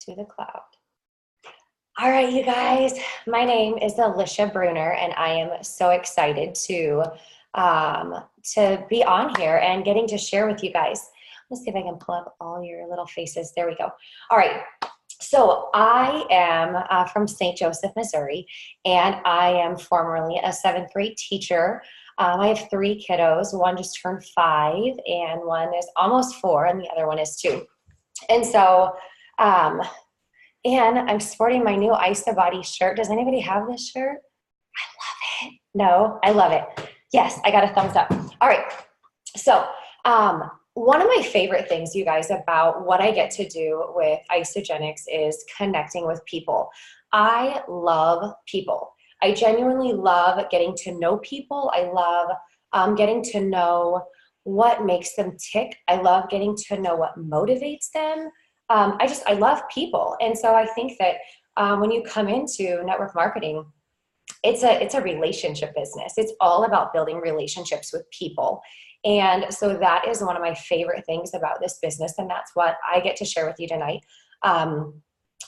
to the cloud. All right, you guys, my name is Alicia Brooner, and I am so excited to be on here and getting to share with you guys. Let's see if I can pull up all your little faces. There we go. All right. So I am from St. Joseph, Missouri, and I am formerly a 7th grade teacher. I have 3 kiddos. One just turned 5, and one is almost 4, and the other one is 2. And so, and I'm sporting my new Ice the Body shirt. Does anybody have this shirt? I love it. No, I love it. Yes, I got a thumbs up. All right. So, one of my favorite things, you guys, about what I get to do with Isogenics is connecting with people. I love people. I genuinely love getting to know people. I love getting to know what makes them tick. I love getting to know what motivates them. I love people. And so I think that when you come into network marketing, it's a relationship business. It's all about building relationships with people. And so that is one of my favorite things about this business. And that's what I get to share with you tonight.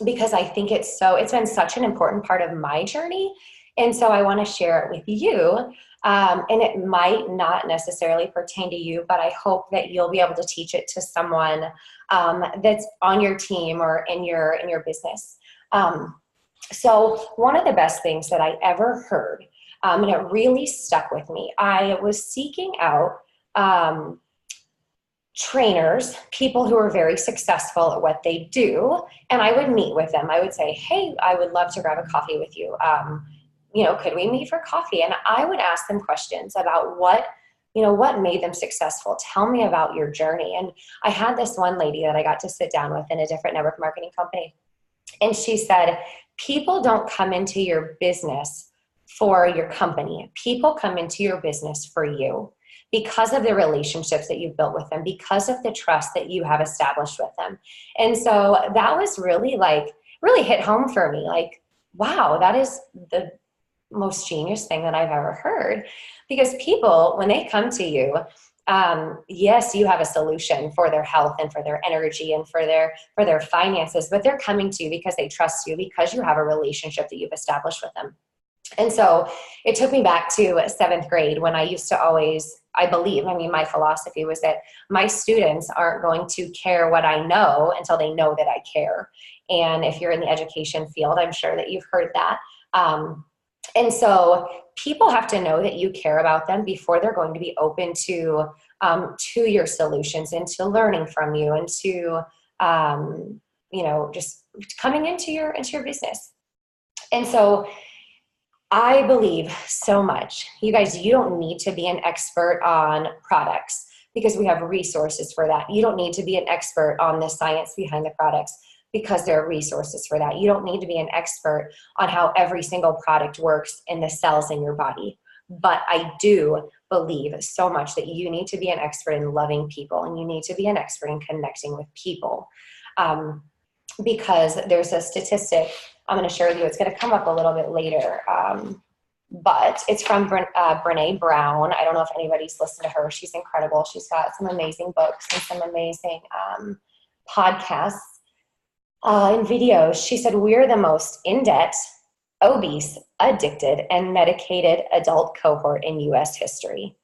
Because I think it's been such an important part of my journey. And so I want to share it with you. And it might not necessarily pertain to you, but I hope that you'll be able to teach it to someone that's on your team or in your business. So one of the best things that I ever heard, and it really stuck with me, I was seeking out trainers, people who are very successful at what they do, and I would meet with them. I would say, hey, I would love to grab a coffee with you. Could we meet for coffee? And I would ask them questions about what made them successful. Tell me about your journey. And I had this one lady that I got to sit down with in a different network marketing company. And she said, people don't come into your business for your company. People come into your business for you because of the relationships that you've built with them, because of the trust that you have established with them. And so that was really hit home for me. Like, wow, that is the most genius thing that I've ever heard. Because people, when they come to you, yes, you have a solution for their health and for their energy and for their finances, but they're coming to you because they trust you, because you have a relationship that you've established with them. And so it took me back to 7th grade when I used to always, my philosophy was that my students aren't going to care what I know until they know that I care. And if you're in the education field, I'm sure that you've heard that. And so people have to know that you care about them before they're going to be open to your solutions and to learning from you and to, just coming into your business. And so I believe so much. You guys, you don't need to be an expert on products because we have resources for that. You don't need to be an expert on the science behind the products because there are resources for that. You don't need to be an expert on how every single product works in the cells in your body. But I do believe so much that you need to be an expert in loving people, and you need to be an expert in connecting with people. Because there's a statistic I'm going to share with you. It's going to come up a little bit later, but it's from Brené Brown. I don't know if anybody's listened to her. She's incredible. She's got some amazing books and some amazing podcasts and videos. She said, we're the most in-debt, obese, addicted, and medicated adult cohort in U.S. history.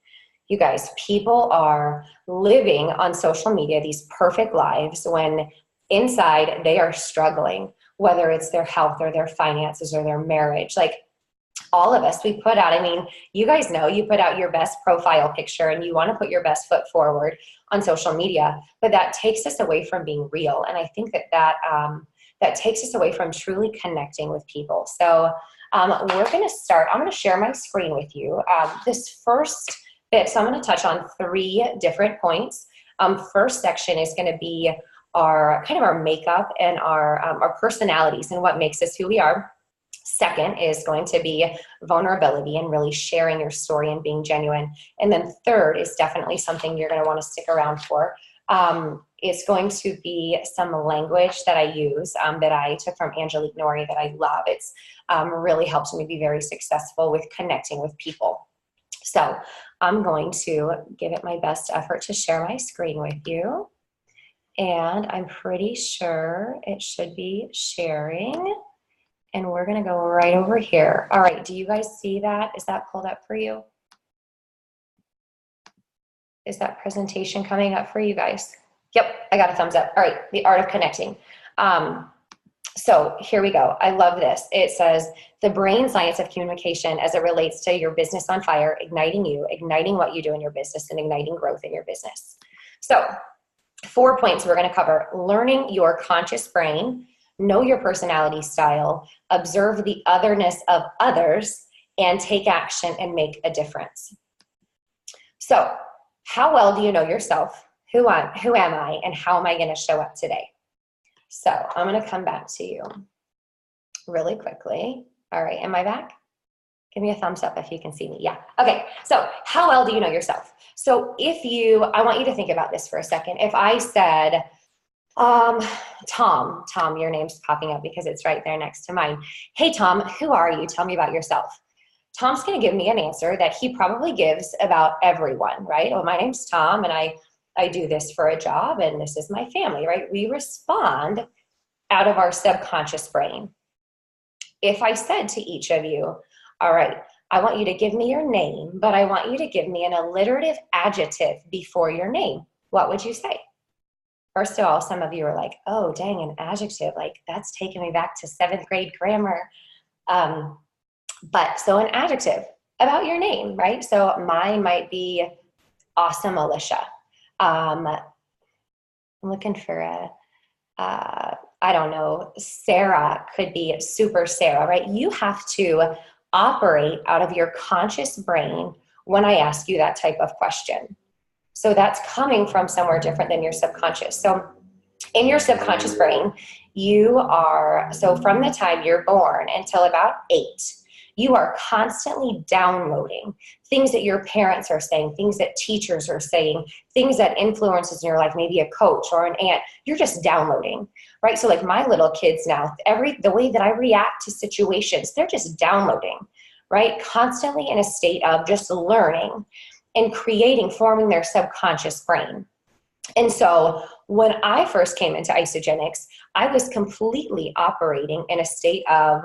You guys, people are living on social media these perfect lives when inside they are struggling, whether it's their health or their finances or their marriage. Like all of us, we put out, you guys know, you put out your best profile picture and you want to put your best foot forward on social media, but that takes us away from being real. And I think that takes us away from truly connecting with people. So we're going to start. I'm going to share my screen with you. This first bit, so I'm going to touch on 3 different points. First section is going to be our makeup and our personalities and what makes us who we are. Second is going to be vulnerability and really sharing your story and being genuine. And then third is definitely something you're going to want to stick around for. It's going to be some language that I use that I took from Angelique Nori that I love. It's really helps me be very successful with connecting with people. So I'm going to give it my best effort to share my screen with you. And I'm pretty sure it should be sharing. And we're gonna go right over here. All right, do you guys see that? Is that pulled up for you? Is that presentation coming up for you guys? Yep, I got a thumbs up. All right, the art of connecting. So here we go. I love this. It says, the brain science of communication as it relates to your business on fire, igniting you, igniting what you do in your business, and igniting growth in your business. So 4 points we're going to cover: learning your conscious brain, know your personality style, observe the otherness of others, and take action and make a difference. So how well do you know yourself? Who am I, and how am I going to show up today? So I'm going to come back to you really quickly. All right, am I back? Give me a thumbs up if you can see me. Yeah. Okay. So how well do you know yourself? So I want you to think about this for a second. If I said, Tom, your name's popping up because it's right there next to mine. Hey, Tom, who are you? Tell me about yourself. Tom's going to give me an answer that he probably gives about everyone, right? Oh, my name's Tom, and I do this for a job, and this is my family, right? We respond out of our subconscious brain. If I said to each of you, all right, I want you to give me your name, but I want you to give me an alliterative adjective before your name, what would you say? First of all, some of you are like, oh, dang, an adjective. Like, that's taking me back to 7th grade grammar. But so an adjective about your name, right? So mine might be awesome, Alicia. I'm looking for I don't know, Sarah could be super Sarah, right? You have to operate out of your conscious brain when I ask you that type of question. So that's coming from somewhere different than your subconscious. So in your subconscious brain, so from the time you're born until about 8, you are constantly downloading things that your parents are saying, things that teachers are saying, things that influences in your life, maybe a coach or an aunt. You're just downloading, right? So like my little kids now, the way that I react to situations, they're just downloading, right? Constantly in a state of just learning and forming their subconscious brain. And so when I first came into isogenics, I was completely operating in a state of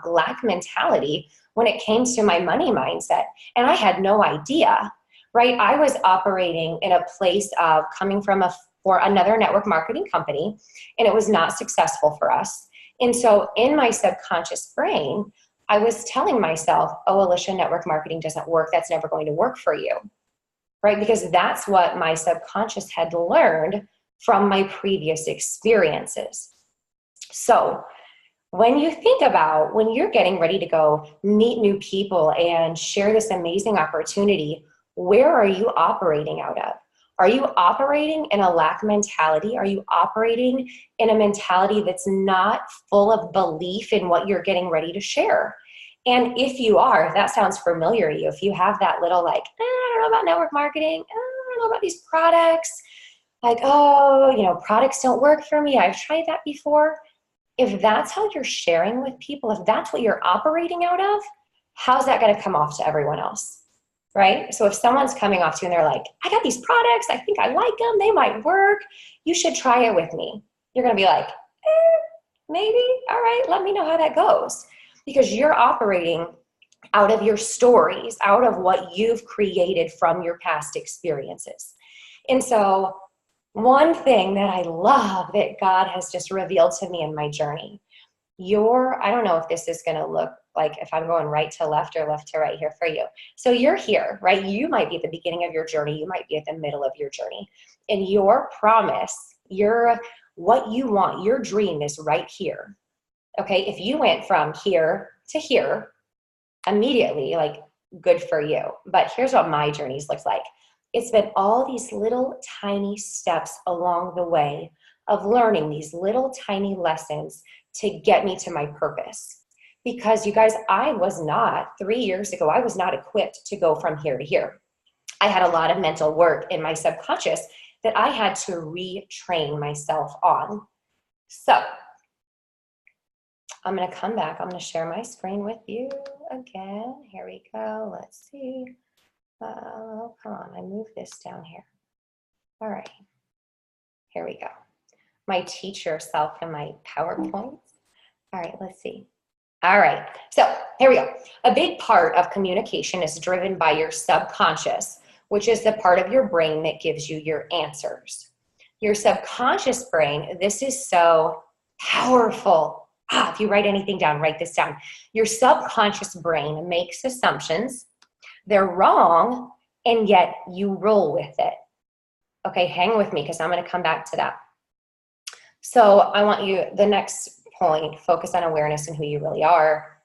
lack mentality when it came to my money mindset. And I had no idea, right? I was operating in a place of coming from for another network marketing company, and it was not successful for us. And so in my subconscious brain, I was telling myself, oh, Alicia, network marketing doesn't work. That's never going to work for you. Right? Because that's what my subconscious had learned from my previous experiences. So when you think about when you're getting ready to go meet new people and share this amazing opportunity, where are you operating out of? Are you operating in a lack mentality? Are you operating in a mentality that's not full of belief in what you're getting ready to share? And if you are, if that sounds familiar to you, if you have that little like, I don't know about network marketing, I don't know about these products, like, oh, products don't work for me, I've tried that before. If that's how you're sharing with people, if that's what you're operating out of, how's that going to come off to everyone else, right? So if someone's coming off to you and they're like, I got these products, I think I like them, they might work, you should try it with me. You're going to be like, maybe, all right, let me know how that goes. Because you're operating out of your stories, out of what you've created from your past experiences. And so one thing that I love that God has just revealed to me in my journey, I don't know if this is going to look like if I'm going right to left or left to right here for you. So you're here, right? You might be at the beginning of your journey. You might be at the middle of your journey. And your promise, what you want, your dream is right here. Okay, if you went from here to here immediately, like, good for you. But here's what my journeys looks like. It's been all these little tiny steps along the way of learning these little tiny lessons to get me to my purpose. Because you guys, 3 years ago, I was not equipped to go from here to here. I had a lot of mental work in my subconscious that I had to retrain myself on. So I'm going to come back. I'm going to share my screen with you again. Here we go. Let's see. Come on. I moved this down here. All right. Here we go. my teacher self and my PowerPoints. All right, let's see. All right, so here we go. A big part of communication is driven by your subconscious, which is the part of your brain that gives you your answers. Your subconscious brain, this is so powerful. If you write anything down, write this down. Your subconscious brain makes assumptions. They're wrong, and yet you roll with it. Okay, hang with me because I'm going to come back to that. So I want you, the next point, focus on awareness and who you really are.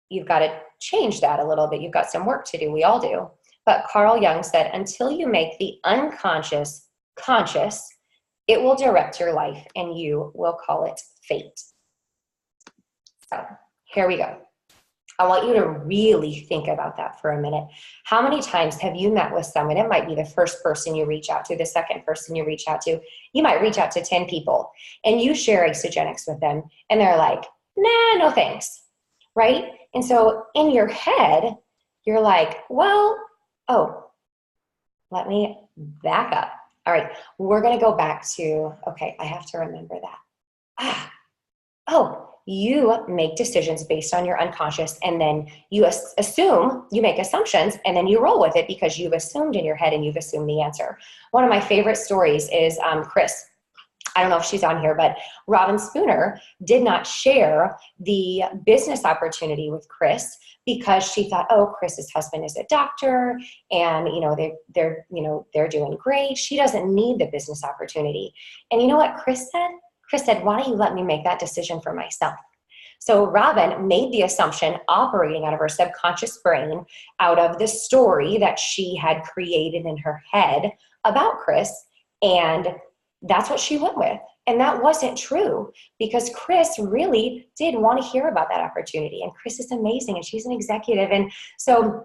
You've got to change that a little bit. You've got some work to do. We all do. But Carl Jung said, until you make the unconscious conscious, it will direct your life and you will call it fate. So here we go. I want you to really think about that for a minute. How many times have you met with someone? It might be the first person you reach out to, the second person you reach out to. You might reach out to 10 people and you share Isagenix with them and they're like, nah, no thanks, right? And so in your head, you're like, well, oh, let me back up. All right, we're gonna go back to, okay, I have to remember that. You make decisions based on your unconscious, and then you assume, you make assumptions, and then you roll with it because you've assumed in your head and you've assumed the answer. One of my favorite stories is Chris. I don't know if she's on here, but Robin Spooner did not share the business opportunity with Chris because she thought, oh, Chris's husband is a doctor and, they're doing great. She doesn't need the business opportunity. And you know what Chris said? Chris said, why don't you let me make that decision for myself? So Robin made the assumption operating out of her subconscious brain, out of the story that she had created in her head about Chris, and that's what she went with. And that wasn't true because Chris really did want to hear about that opportunity. And Chris is amazing and she's an executive. And so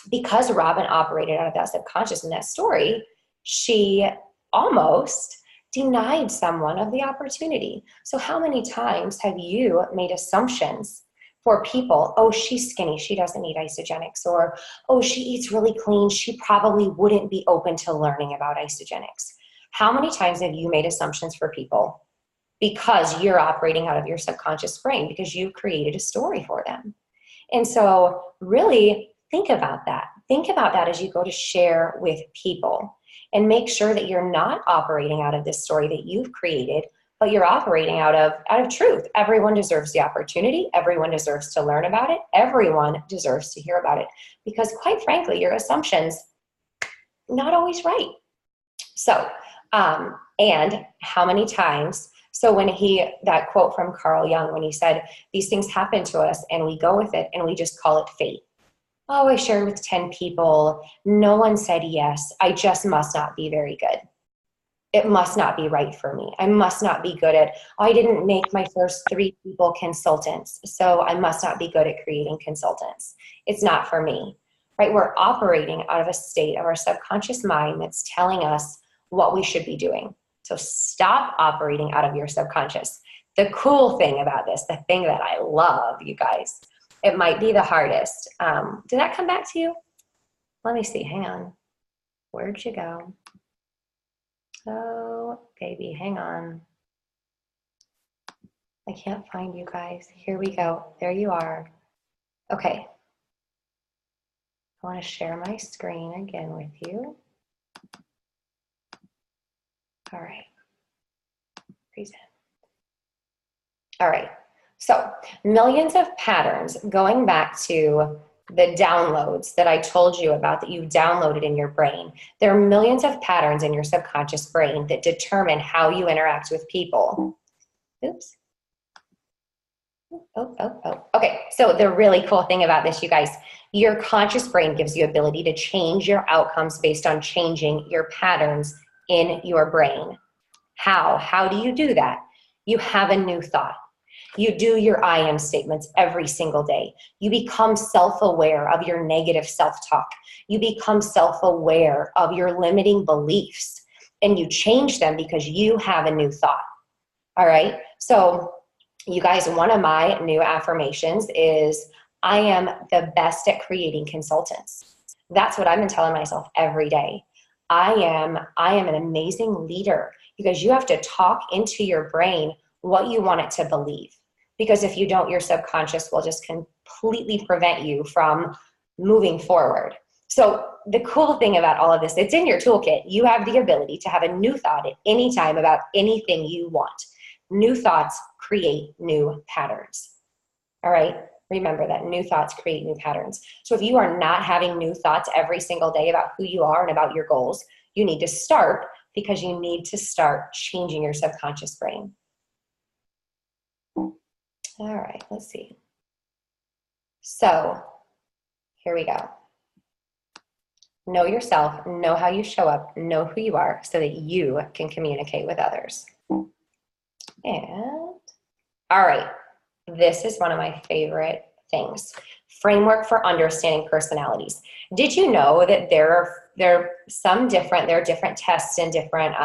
because Robin operated out of that subconscious in that story, she almost denied someone of the opportunity. So how many times have you made assumptions for people? Oh, she's skinny, she doesn't need Isagenix. Or, oh, she eats really clean, she probably wouldn't be open to learning about Isagenix. How many times have you made assumptions for people because you're operating out of your subconscious brain because you created a story for them? And so really think about that. Think about that as you go to share with people. And make sure that you're not operating out of this story that you've created, but you're operating out of truth. Everyone deserves the opportunity. Everyone deserves to learn about it. Everyone deserves to hear about it. Because quite frankly, your assumptions, not always right. So, and how many times, so when that quote from Carl Jung, when he said, these things happen to us and we go with it and we just call it fate. Oh, I shared with 10 people. No one said yes. I just must not be very good. It must not be right for me. I must not be good at, I didn't make my first 3 people consultants, so I must not be good at creating consultants. It's not for me, right? We're operating out of a state of our subconscious mind that's telling us what we should be doing. So stop operating out of your subconscious. The cool thing about this, the thing that I love, you guys, it might be the hardest. Did that come back to you? Let me see. Hang on. Where'd you go? Oh, baby, hang on. I can't find you guys. Here we go. There you are. Okay. I want to share my screen again with you. All right. Present. All right. So millions of patterns, going back to the downloads that I told you about that you downloaded in your brain. There are millions of patterns in your subconscious brain that determine how you interact with people. Oops. Oh. Okay, so the really cool thing about this, you guys, your conscious brain gives you ability to change your outcomes based on changing your patterns in your brain. How? How do you do that? You have a new thought. You do your I am statements every single day. You become self-aware of your negative self-talk. You become self-aware of your limiting beliefs, and you change them because you have a new thought. All right? So you guys, one of my new affirmations is, I am the best at creating consultants. That's what I've been telling myself every day. I am an amazing leader because you have to talk into your brain what you want it to believe. Because if you don't, your subconscious will just completely prevent you from moving forward. So the cool thing about all of this, it's in your toolkit. You have the ability to have a new thought at any time about anything you want. New thoughts create new patterns. All right? Remember that new thoughts create new patterns. So if you are not having new thoughts every single day about who you are and about your goals, you need to start, because you need to start changing your subconscious brain. All right, let's see. So here we go. Know yourself, know how you show up, know who you are so that you can communicate with others. And all right, this is one of my favorite things. Framework for understanding personalities. Did you know that there are different tests and different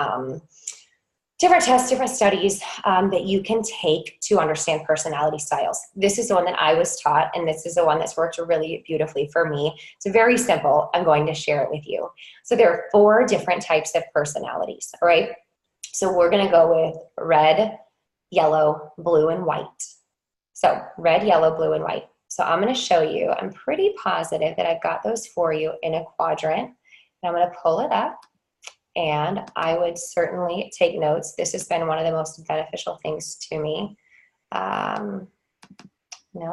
studies that you can take to understand personality styles. This is the one that I was taught, and this is the one that's worked really beautifully for me. It's very simple. I'm going to share it with you. So there are 4 different types of personalities, all right? So we're going to go with red, yellow, blue, and white. So red, yellow, blue, and white. So I'm going to show you. I'm pretty positive that I've got those for you in a quadrant. And I'm going to pull it up. And I would certainly take notes. This has been one of the most beneficial things to me. No,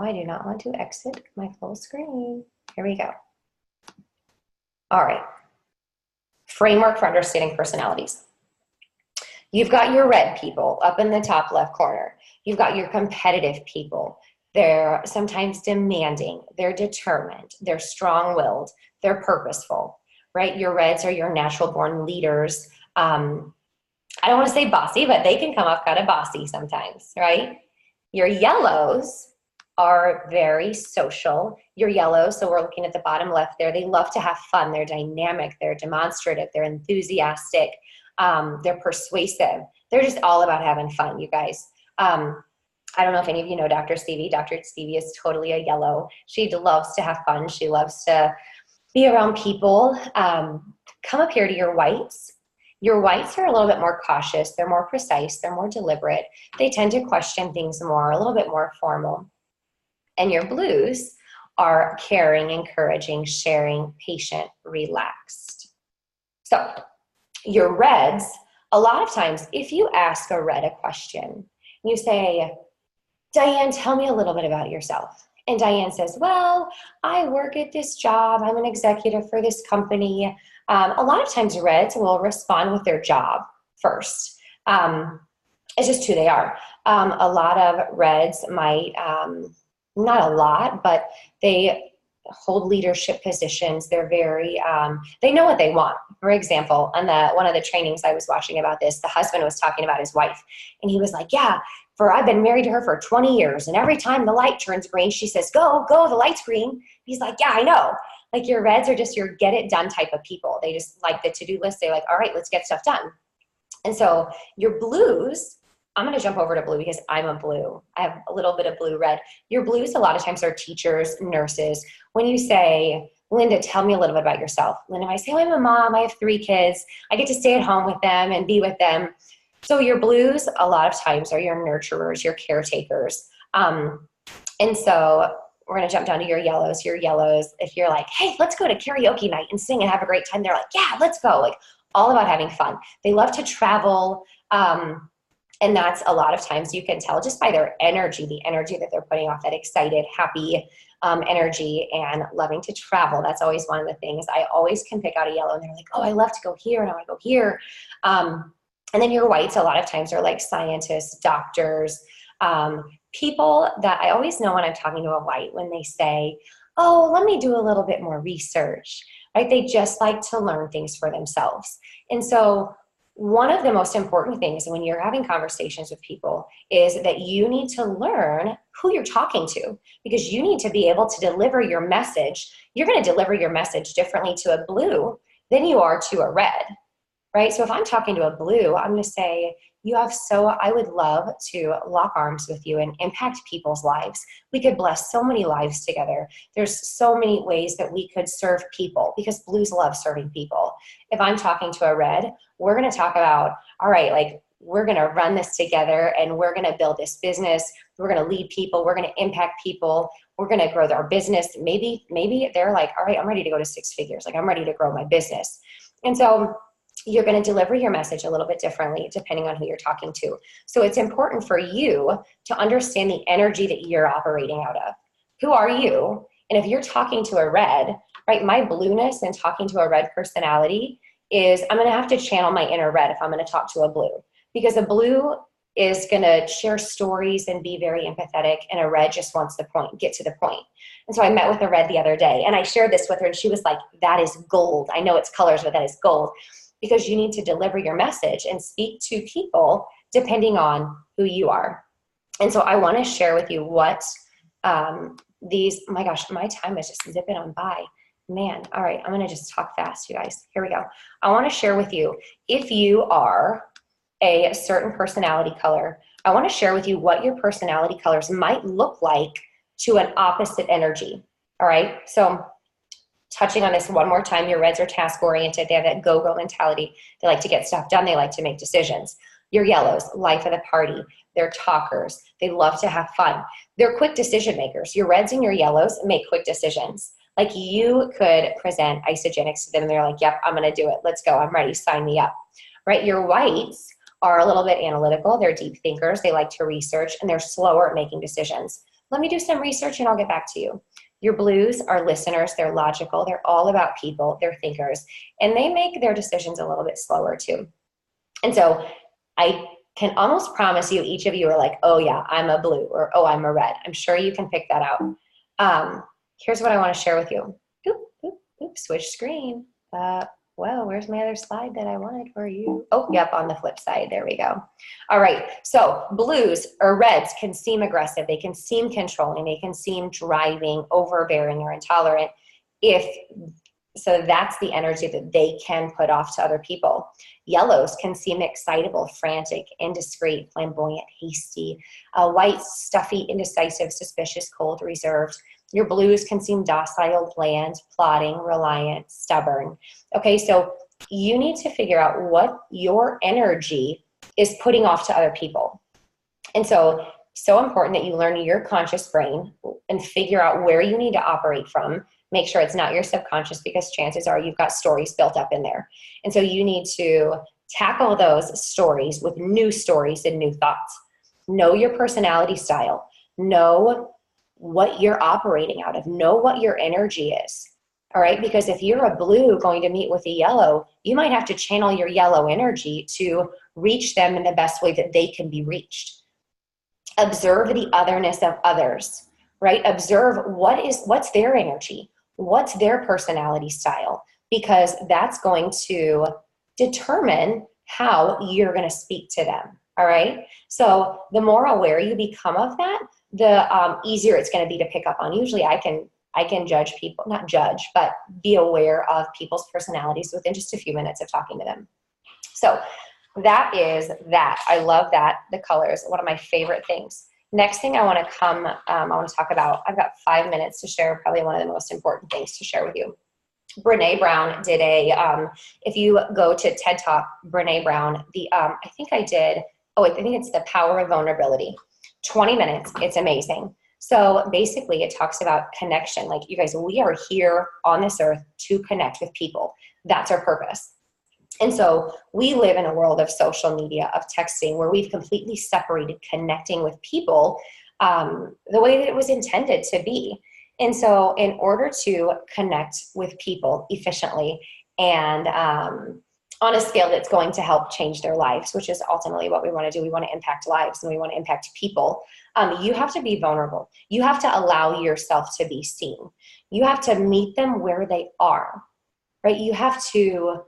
I do not want to exit my full screen. Here we go. All right. Framework for understanding personalities. You've got your red people up in the top left corner. You've got your competitive people. They're sometimes demanding. They're determined. They're strong-willed. They're purposeful. Right? Your reds are your natural born leaders. I don't want to say bossy, but they can come off kind of bossy sometimes, right? Your yellows are very social. Your yellows, so we're looking at the bottom left there, they love to have fun. They're dynamic. They're demonstrative. They're enthusiastic. They're persuasive. They're just all about having fun, you guys. I don't know if any of you know Dr. Stevie. Dr. Stevie is totally a yellow. She loves to have fun. She loves to be around people. Come up here to your whites. Your whites are a little bit more cautious. They're more precise. They're more deliberate. They tend to question things more, a little bit more formal. And your blues are caring, encouraging, sharing, patient, relaxed. So your reds, a lot of times, if you ask a red a question, you say, Diane, tell me a little bit about yourself. And Diane says, well, I work at this job. I'm an executive for this company. A lot of times reds will respond with their job first. It's just who they are. A lot of reds might, not a lot, but they hold leadership positions. They're very, they know what they want. For example, on one of the trainings I was watching about this, the husband was talking about his wife. And he was like, yeah, I've been married to her for 20 years. And every time the light turns green, she says, go, the light's green. He's like, yeah, I know. Like your reds are just your get it done type of people. They just like the to-do list. They're like, all right, let's get stuff done. And so your blues, I'm going to jump over to blue because I'm a blue. I have a little bit of blue red. Your blues a lot of times are teachers, nurses. When you say, Linda, tell me a little bit about yourself. Linda might say, oh, I'm a mom. I have 3 kids. I get to stay at home with them and be with them. So your blues a lot of times are your nurturers, your caretakers. And so we're going to jump down to your yellows. Your yellows, if you're like, hey, let's go to karaoke night and sing and have a great time. They're like, yeah, let's go. Like all about having fun. They love to travel. And that's a lot of times you can tell just by their energy, the energy that they're putting off, that excited, happy energy and loving to travel. That's always one of the things. I always can pick out a yellow and they're like, oh, I love to go here and I want to go here. And then your whites a lot of times are like scientists, doctors, people that I always know when I'm talking to a white when they say, oh, let me do a little bit more research, right? They just like to learn things for themselves. And so one of the most important things when you're having conversations with people is that you need to learn who you're talking to because you need to be able to deliver your message. You're going to deliver your message differently to a blue than you are to a red. right? So if I'm talking to a blue, I'm going to say, I would love to lock arms with you and impact people's lives. We could bless so many lives together. There's so many ways that we could serve people because blues love serving people. If I'm talking to a red, we're going to talk about, all right, like we're going to run this together and we're going to build this business. We're going to lead people. We're going to impact people. We're going to grow our business. Maybe they're like, all right, I'm ready to go to 6 figures. Like I'm ready to grow my business. And so you're going to deliver your message a little bit differently depending on who you're talking to. So it's important for you to understand the energy that you're operating out of. Who are you? And if you're talking to a red, right, my blueness and talking to a red personality is I'm going to have to channel my inner red if I'm going to talk to a blue, because a blue is going to share stories and be very empathetic, and a red just wants the point, get to the point. And so I met with a red the other day and I shared this with her and she was like, that is gold. I know it's colors, but that is gold. Because you need to deliver your message and speak to people depending on who you are. And so I want to share with you what my gosh, my time is just zipping on by. Man, all right, I'm going to just talk fast, you guys. Here we go. I want to share with you, if you are a certain personality color, I want to share with you what your personality colors might look like to an opposite energy. All right, so touching on this one more time, your reds are task-oriented. They have that go-go mentality. They like to get stuff done. They like to make decisions. Your yellows, life of the party. They're talkers. They love to have fun. They're quick decision makers. Your reds and your yellows make quick decisions. Like you could present isogenics to them and they're like, yep, I'm going to do it. Let's go. I'm ready. Sign me up. Right? Your whites are a little bit analytical. They're deep thinkers. They like to research and they're slower at making decisions. Let me do some research and I'll get back to you. Your blues are listeners. They're logical. They're all about people. They're thinkers. And they make their decisions a little bit slower too. And so I can almost promise you, each of you are like, oh yeah, I'm a blue, or oh, I'm a red. I'm sure you can pick that out. Here's what I want to share with you. Switch screen. Well, where's my other slide that I wanted for you? Oh, yep, on the flip side. There we go. All right. So blues or reds can seem aggressive. They can seem controlling. They can seem driving, overbearing, or intolerant. So that's the energy that they can put off to other people. Yellows can seem excitable, frantic, indiscreet, flamboyant, hasty. Whites, stuffy, indecisive, suspicious, cold, reserved. Your blues can seem docile, bland, plodding, reliant, stubborn. Okay, so you need to figure out what your energy is putting off to other people. And so important that you learn your conscious brain and figure out where you need to operate from. Make sure it's not your subconscious, because chances are you've got stories built up in there. And so you need to tackle those stories with new stories and new thoughts. Know your personality style. Know what you're operating out of. Know what your energy is. All right, because if you're a blue going to meet with a yellow, you might have to channel your yellow energy to reach them in the best way that they can be reached. Observe the otherness of others, right? Observe what's their energy, what's their personality style, because that's going to determine how you're going to speak to them. All right, so the more aware you become of that, the easier it's going to be to pick up on. Usually I can judge people, not judge, but be aware of people's personalities within just a few minutes of talking to them. So that is that. I love that. The colors, one of my favorite things. Next thing I want to talk about, I've got 5 minutes to share probably one of the most important things to share with you. Brene Brown did if you go to TED Talk, Brene Brown, I think it's The Power of Vulnerability. 20 minutes. It's amazing. So basically it talks about connection. Like, you guys, we are here on this earth to connect with people. That's our purpose. And so we live in a world of social media, of texting, where we've completely separated connecting with people the way that it was intended to be. And so in order to connect with people efficiently and on a scale that's going to help change their lives, which is ultimately what we want to do. We want to impact lives and we want to impact people. You have to be vulnerable. You have to allow yourself to be seen. You have to meet them where they are, right? You have to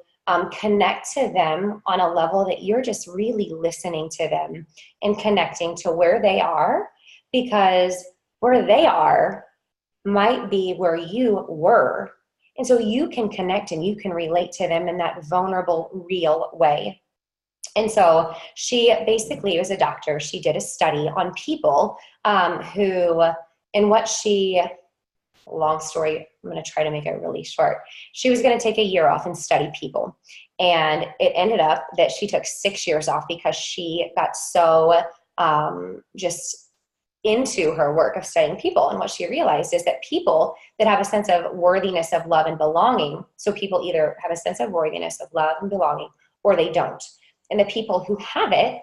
connect to them on a level that you're just really listening to them and connecting to where they are, because where they are might be where you were And so you can connect and you can relate to them in that vulnerable, real way. And so she basically was a doctor. She did a study on people who, and what she, long story, I'm going to try to make it really short. She was going to take a year off and study people. And it ended up that she took 6 years off because she got so just into her work of studying people. And what she realized is that people that have a sense of worthiness, of love and belonging, so people either have a sense of worthiness, of love and belonging, or they don't. And the people who have it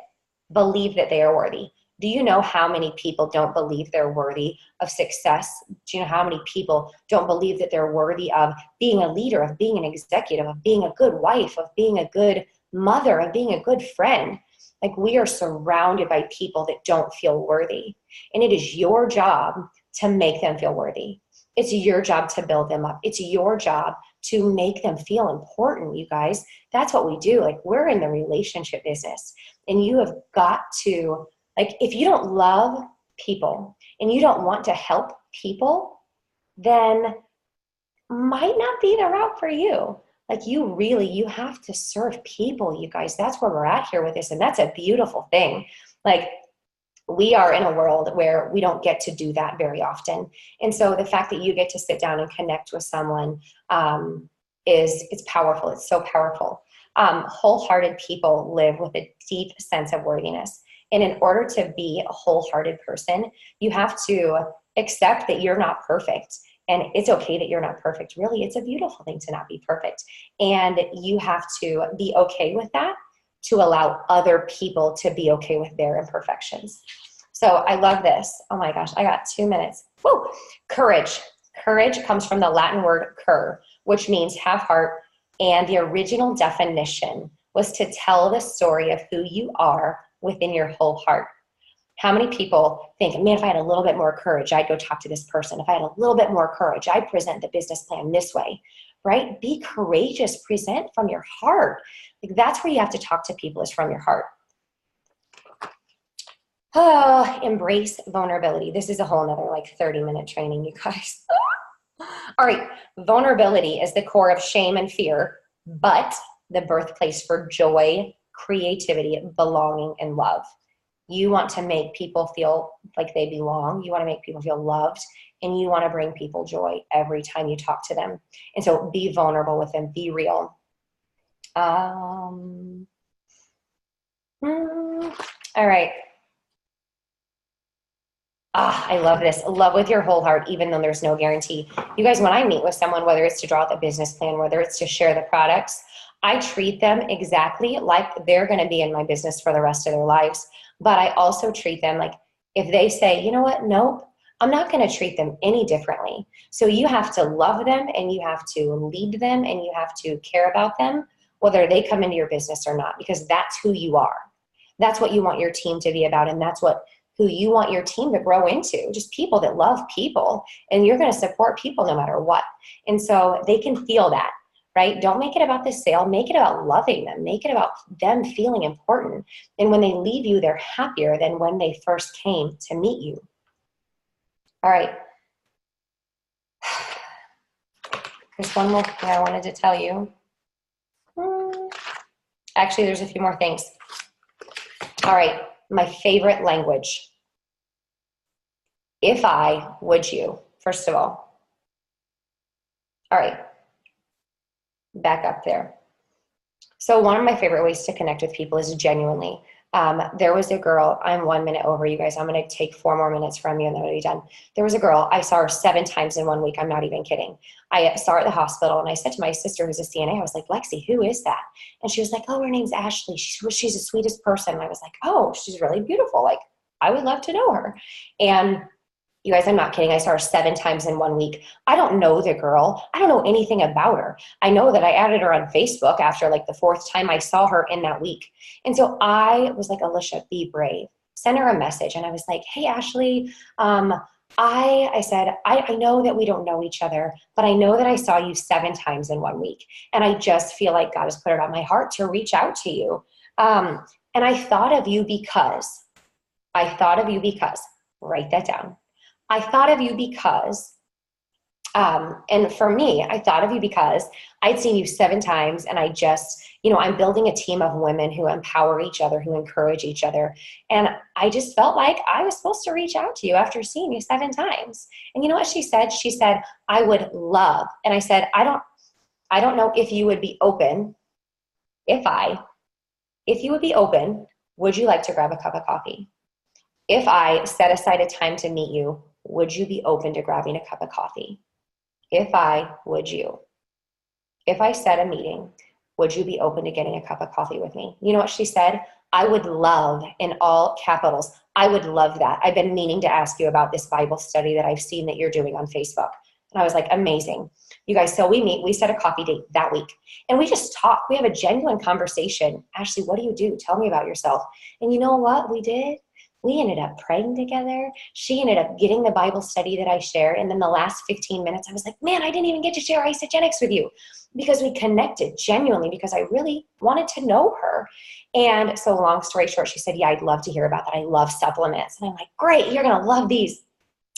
believe that they are worthy. Do you know how many people don't believe they're worthy of success? Do you know how many people don't believe that they're worthy of being a leader, of being an executive, of being a good wife, of being a good mother, of being a good friend? Like, we are surrounded by people that don't feel worthy. And it is your job to make them feel worthy. It's your job to build them up. It's your job to make them feel important, you guys. That's what we do. Like, we're in the relationship business. And you have got to, like, if you don't love people and you don't want to help people, then might not be the route for you. Like, you have to serve people, you guys. That's where we're at here with this. And that's a beautiful thing. Like, we are in a world where we don't get to do that very often. And so the fact that you get to sit down and connect with someone it's powerful. It's so powerful. Wholehearted people live with a deep sense of worthiness. And in order to be a wholehearted person, you have to accept that you're not perfect. And it's okay that you're not perfect. Really, it's a beautiful thing to not be perfect. And you have to be okay with that, to allow other people to be okay with their imperfections. So I love this. Oh my gosh, I got 2 minutes. Woo! Courage. Courage comes from the Latin word cur, which means have heart. And the original definition was to tell the story of who you are within your whole heart. How many people think, man, if I had a little bit more courage, I'd go talk to this person. If I had a little bit more courage, I'd present the business plan this way, right? Be courageous, present from your heart. Like, that's where you have to talk to people, is from your heart. Oh, embrace vulnerability. This is a whole nother like 30-minute training, you guys. All right, vulnerability is the core of shame and fear, but the birthplace for joy, creativity, belonging, and love. You want to make people feel like they belong. You want to make people feel loved, and you want to bring people joy every time you talk to them. And so be vulnerable with them. Be real. All right. I love this. Love with your whole heart, even though there's no guarantee. You guys, when I meet with someone, whether it's to draw out the business plan, whether it's to share the products, I treat them exactly like they're going to be in my business for the rest of their lives. But I also treat them like, if they say, you know what, nope, I'm not going to treat them any differently. So you have to love them, and you have to lead them, and you have to care about them, whether they come into your business or not, because that's who you are. That's what you want your team to be about, and that's who you want your team to grow into, just people that love people, and you're going to support people no matter what. And so they can feel that, right? Don't make it about the sale. Make it about loving them. Make it about them feeling important. And when they leave you, they're happier than when they first came to meet you. All right. There's one more thing I wanted to tell you. Actually, there's a few more things. All right. My favorite language. If I, would you, first of all. All right, back up there. So one of my favorite ways to connect with people is genuinely. There was a girl, I'm 1 minute over, you guys. I'm going to take 4 more minutes from you and then we'll be done. There was a girl, I saw her 7 times in 1 week. I'm not even kidding. I saw her at the hospital, and I said to my sister, who's a CNA, I was like, Lexi, who is that? And she was like, oh, her name's Ashley. She's the sweetest person. And I was like, oh, she's really beautiful. Like, I would love to know her. And you guys, I'm not kidding. I saw her 7 times in 1 week. I don't know the girl. I don't know anything about her. I know that I added her on Facebook after like the 4th time I saw her in that week. And so I was like, Alicia, be brave. Send her a message. And I was like, hey, Ashley, I said, I know that we don't know each other, but I know that I saw you 7 times in 1 week. And I just feel like God has put it on my heart to reach out to you. And I thought of you because, write that down. I thought of you because And for me, I thought of you because I'd seen you 7 times, and I just, I'm building a team of women who empower each other, who encourage each other. And I just felt like I was supposed to reach out to you after seeing you 7 times. And you know what she said? She said, I would love. And I said, I don't know if you would be open. If you would be open, would you like to grab a cup of coffee? If I set aside a time to meet you, would you be open to grabbing a cup of coffee? If I set a meeting, would you be open to getting a cup of coffee with me? You know what she said? I would love, in all capitals. I would love that. I've been meaning to ask you about this Bible study that I've seen that you're doing on Facebook. And I was like, amazing. You guys, so we set a coffee date that week. And we just talk. We have a genuine conversation. Ashley, what do you do? Tell me about yourself. And you know what we did? We ended up praying together. She ended up getting the Bible study that I shared. And then the last 15 minutes, I was like, man, I didn't even get to share isogenics with you, because we connected genuinely, because I really wanted to know her. And so long story short, she said, yeah, I'd love to hear about that. I love supplements. And I'm like, great, you're going to love these.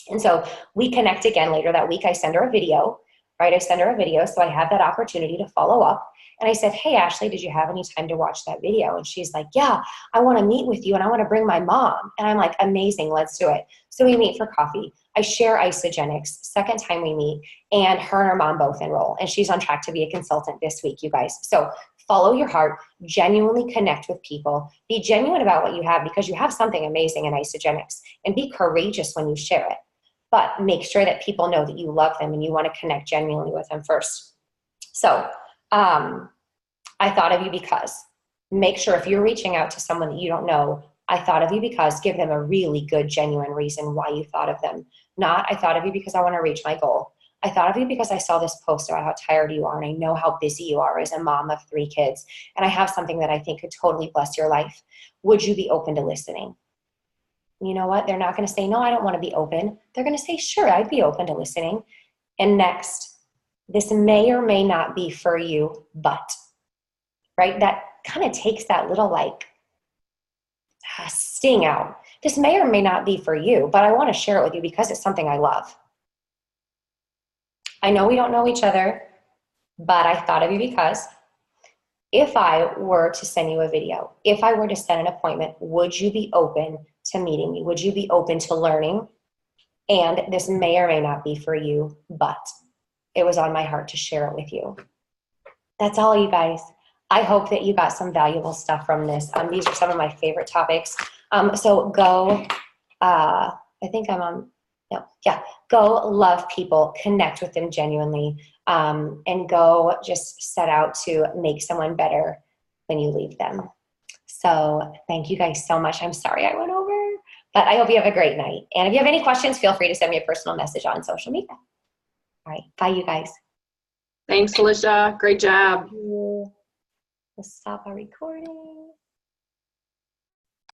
And so we connect again later that week. I send her a video, right? I send her a video. So I have that opportunity to follow up. And I said, hey, Ashley, did you have any time to watch that video? And she's like, yeah, I want to meet with you, and I want to bring my mom. And I'm like, amazing, let's do it. So we meet for coffee. I share isogenics, second time we meet, and her and her mom both enroll. And she's on track to be a consultant this week, you guys. So follow your heart, genuinely connect with people, be genuine about what you have, because you have something amazing in isogenics, and be courageous when you share it. But make sure that people know that you love them and you want to connect genuinely with them first. So I thought of you because, make sure if you're reaching out to someone that you don't know, I thought of you because, give them a really good, genuine reason why you thought of them. Not, I thought of you because I want to reach my goal. I thought of you because I saw this post about how tired you are, and I know how busy you are as a mom of 3 kids, and I have something that I think could totally bless your life. Would you be open to listening? You know what? They're not going to say, no, I don't want to be open. They're going to say, sure, I'd be open to listening. And next, this may or may not be for you, but, right? That kind of takes that little sting out. This may or may not be for you, but I want to share it with you because it's something I love. I know we don't know each other, but I thought of you because if I were to send you a video, if I were to set an appointment, would you be open to meeting me? Would you be open to learning? And this may or may not be for you, but it was on my heart to share it with you. That's all, you guys. I hope that you got some valuable stuff from this. These are some of my favorite topics. So go, I think I'm on, no, yeah. Go love people, connect with them genuinely, and go just set out to make someone better when you leave them. So thank you guys so much. I'm sorry I went over, but I hope you have a great night. And if you have any questions, feel free to send me a personal message on social media. All right. Bye, you guys. Thanks, Alicia. Great job. Let's stop our recording.